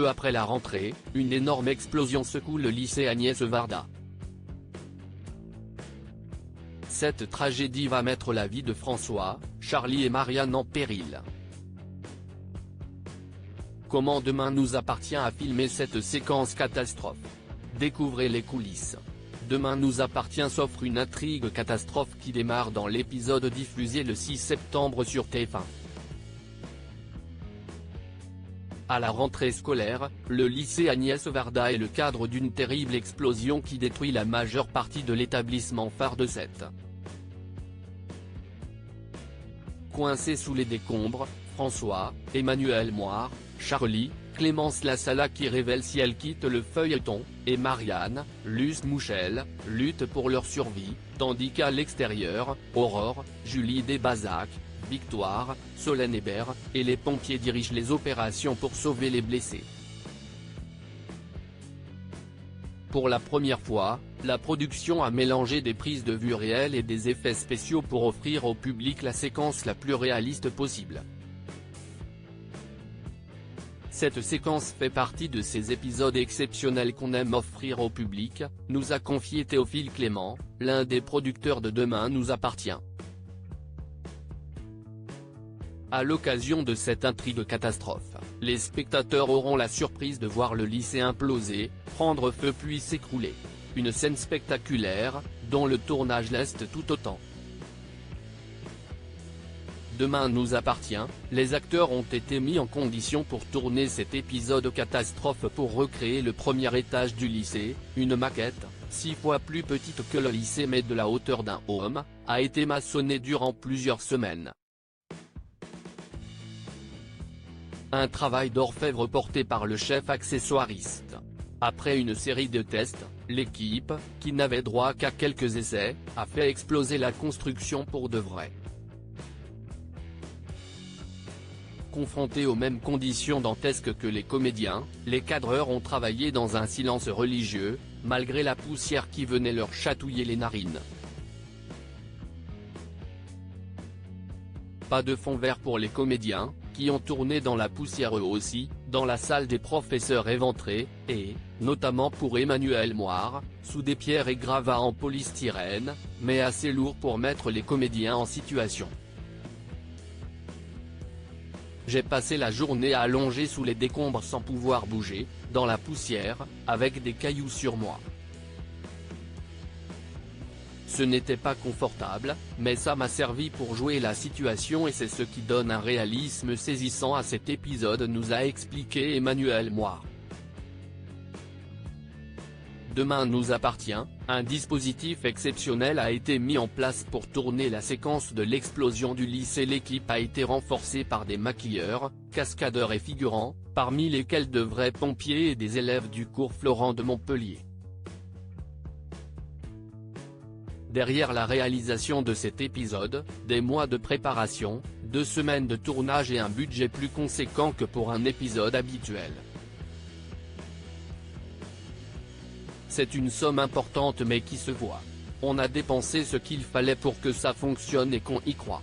Peu après la rentrée, une énorme explosion secoue le lycée Agnès Varda. Cette tragédie va mettre la vie de François, Charlie et Marianne en péril. Comment Demain nous appartient a filmé cette séquence catastrophe. Découvrez les coulisses. Demain nous appartient s'offre une intrigue catastrophe qui démarre dans l'épisode diffusé le 6 septembre sur TF1. À la rentrée scolaire, le lycée Agnès Varda est le cadre d'une terrible explosion qui détruit la majeure partie de l'établissement phare de cette. Coincés sous les décombres, François, Emmanuel Moire, Charlie, Clémence Lassala qui révèle si elle quitte le feuilleton, et Marianne, Luce Mouchel, luttent pour leur survie, tandis qu'à l'extérieur, Aurore, Julie Desbazac, Victoire, Solène Hébert, et les pompiers dirigent les opérations pour sauver les blessés. Pour la première fois, la production a mélangé des prises de vue réelles et des effets spéciaux pour offrir au public la séquence la plus réaliste possible. Cette séquence fait partie de ces épisodes exceptionnels qu'on aime offrir au public, nous a confié Théophile Clément, l'un des producteurs de Demain nous appartient. À l'occasion de cette intrigue catastrophe, les spectateurs auront la surprise de voir le lycée imploser, prendre feu puis s'écrouler. Une scène spectaculaire, dont le tournage l'est tout autant. Demain nous appartient, les acteurs ont été mis en condition pour tourner cet épisode catastrophe pour recréer le premier étage du lycée, une maquette, 6 fois plus petite que le lycée mais de la hauteur d'un homme, a été maçonnée durant plusieurs semaines. Un travail d'orfèvre porté par le chef accessoiriste. Après une série de tests, l'équipe, qui n'avait droit qu'à quelques essais, a fait exploser la construction pour de vrai. Confrontés aux mêmes conditions dantesques que les comédiens, les cadreurs ont travaillé dans un silence religieux, malgré la poussière qui venait leur chatouiller les narines. Pas de fond vert pour les comédiens, qui ont tourné dans la poussière eux aussi, dans la salle des professeurs éventrés, et, notamment pour Emmanuel Moire, sous des pierres et gravats en polystyrène, mais assez lourds pour mettre les comédiens en situation. J'ai passé la journée allongé sous les décombres sans pouvoir bouger, dans la poussière, avec des cailloux sur moi. Ce n'était pas confortable, mais ça m'a servi pour jouer la situation et c'est ce qui donne un réalisme saisissant à cet épisode, nous a expliqué Emmanuel Moire. Demain nous appartient, un dispositif exceptionnel a été mis en place pour tourner la séquence de l'explosion du lycée. L'équipe a été renforcée par des maquilleurs, cascadeurs et figurants, parmi lesquels de vrais pompiers et des élèves du cours Florent de Montpellier. Derrière la réalisation de cet épisode, des mois de préparation, 2 semaines de tournage et un budget plus conséquent que pour un épisode habituel. C'est une somme importante mais qui se voit. On a dépensé ce qu'il fallait pour que ça fonctionne et qu'on y croit.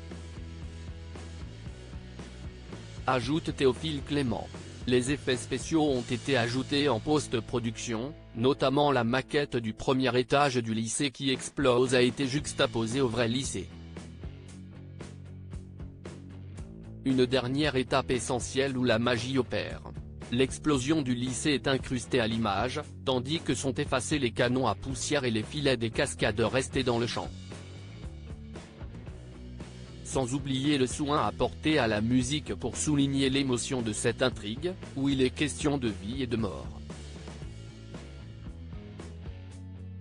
Ajoute Théophile Clément. Les effets spéciaux ont été ajoutés en post-production, notamment la maquette du premier étage du lycée qui explose a été juxtaposée au vrai lycée. Une dernière étape essentielle où la magie opère. L'explosion du lycée est incrustée à l'image, tandis que sont effacés les canons à poussière et les filets des cascadeurs restés dans le champ. Sans oublier le soin apporté à la musique pour souligner l'émotion de cette intrigue, où il est question de vie et de mort.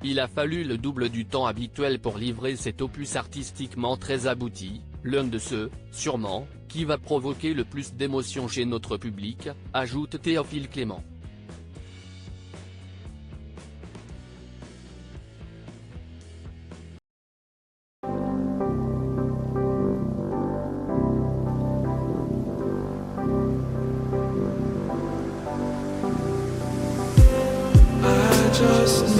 Il a fallu le double du temps habituel pour livrer cet opus artistiquement très abouti, l'un de ceux, sûrement, qui va provoquer le plus d'émotion chez notre public, ajoute Théophile Clément. Just